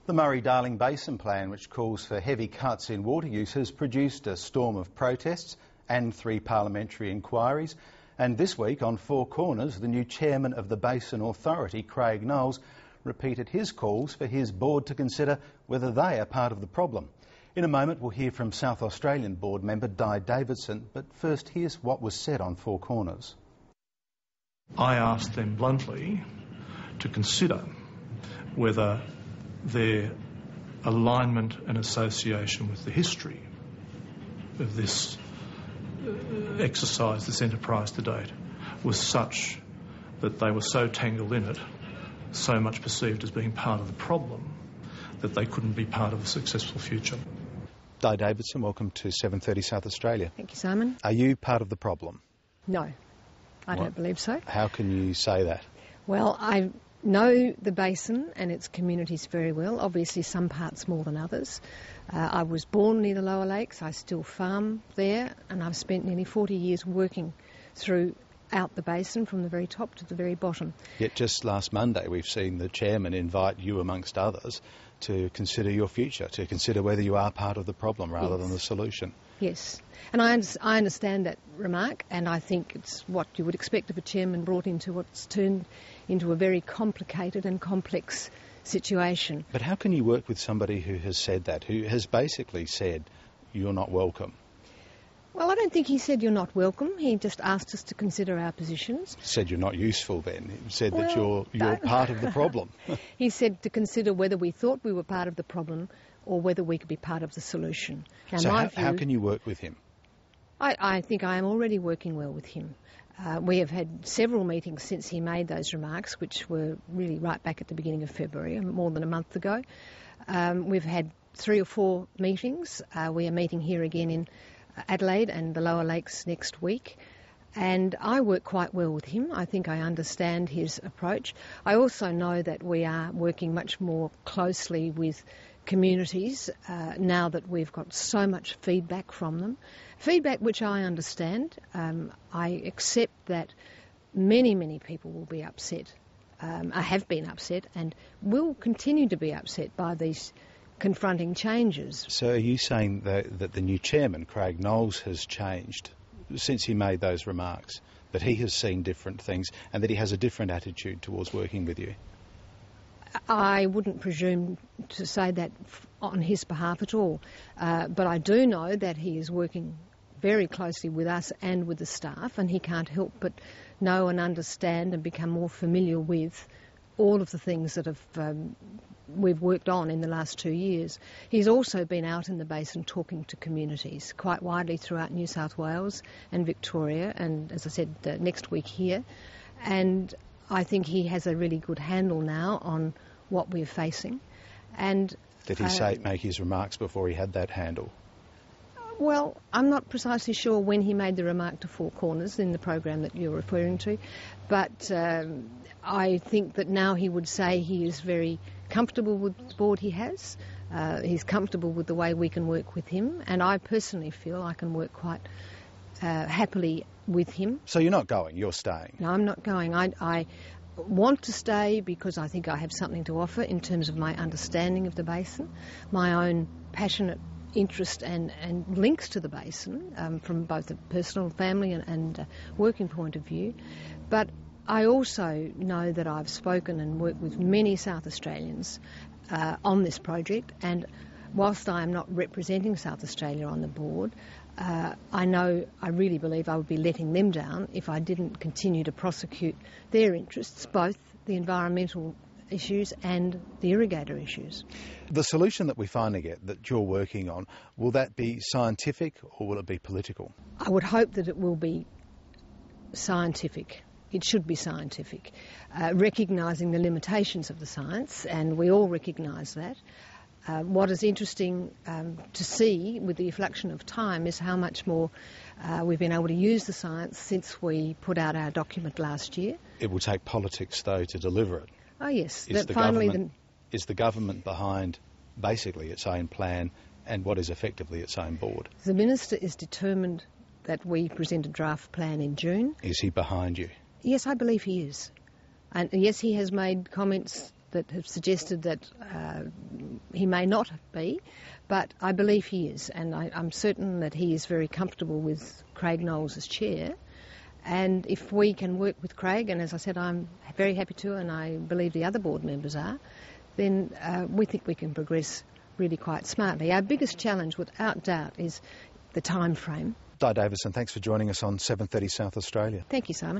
The Murray-Darling Basin plan, which calls for heavy cuts in water use, has produced a storm of protests and 3 parliamentary inquiries. And this week, on Four Corners, the new chairman of the Basin Authority, Craig Knowles, repeated his calls for his board to consider whether they are part of the problem. In a moment, we'll hear from South Australian board member Davidson, but first, here's what was said on Four Corners. I asked them bluntly to consider whether their alignment and association with the history of this exercise, this enterprise to date, was such that they were so tangled in it, so much perceived as being part of the problem, that they couldn't be part of a successful future. Davidson, welcome to 7:30 South Australia. Thank you, Simon. Are you part of the problem? No, I don't believe so. How can you say that? Well, I know the basin and its communities very well, obviously some parts more than others. I was born near the Lower Lakes, I still farm there, and I've spent nearly 40 years working throughout the basin from the very top to the very bottom. Yet just last Monday we've seen the chairman invite you, amongst others, to consider your future, to consider whether you are part of the problem rather than the solution. Yes, and I understand that remark, and I think it's what you would expect of a chairman brought into what's turned into a very complicated and complex situation. But how can you work with somebody who has said that, who has basically said you're not welcome? Well, I don't think he said you're not welcome. He just asked us to consider our positions. Said you're not useful then. He said that you're part of the problem. He said to consider whether we thought we were part of the problem or whether we could be part of the solution. Now, so how can you work with him? I think I am already working well with him. We have had several meetings since he made those remarks, which were really right back at the beginning of February, more than a month ago. We've had 3 or 4 meetings. We are meeting here again in Adelaide and the Lower Lakes next week. And I work quite well with him. I think I understand his approach. I also know that we are working much more closely with communities now that we've got so much feedback from them. Feedback which I understand. I accept that many people will be upset, have been upset, and will continue to be upset by these confronting changes. So are you saying that the new chairman, Craig Knowles, has changed since he made those remarks, that he has seen different things and that he has a different attitude towards working with you? I wouldn't presume to say that on his behalf at all, but I do know that he is working very closely with us and with the staff, and he can't help but know and understand and become more familiar with all of the things that we've worked on in the last 2 years. He's also been out in the basin talking to communities quite widely throughout New South Wales and Victoria, and as I said, next week here. And I think he has a really good handle now on what we're facing. And did he make his remarks before he had that handle? Well, I'm not precisely sure when he made the remark to Four Corners in the program that you're referring to, but I think that now he would say he is very comfortable with the board he has. He's comfortable with the way we can work with him, and I personally feel I can work quite happily with him. So you're not going, you're staying? No, I'm not going. I want to stay because I think I have something to offer in terms of my understanding of the basin, my own passionate interest and links to the basin from both a personal, family and working point of view. But I also know that I've spoken and worked with many South Australians on this project, and whilst I am not representing South Australia on the board, I really believe I would be letting them down if I didn't continue to prosecute their interests, both the environmental issues and the irrigator issues. The solution that we finally get, that you're working on, will that be scientific or will it be political? I would hope that it will be scientific. It should be scientific, recognising the limitations of the science, and we all recognise that. What is interesting to see with the effluxion of time is how much more we've been able to use the science since we put out our document last year. It will take politics, though, to deliver it. Oh, yes. Is the government behind basically its own plan and what is effectively its own board? The Minister is determined that we present a draft plan in June. Is he behind you? Yes, I believe he is. And yes, he has made comments that have suggested that he may not be, but I believe he is, and I'm certain that he is very comfortable with Craig Knowles as chair. And if we can work with Craig, and as I said, I'm very happy to, and I believe the other board members are, then we think we can progress really quite smartly. Our biggest challenge, without doubt, is the time frame. Di Davidson, thanks for joining us on 7:30 South Australia. Thank you, Simon.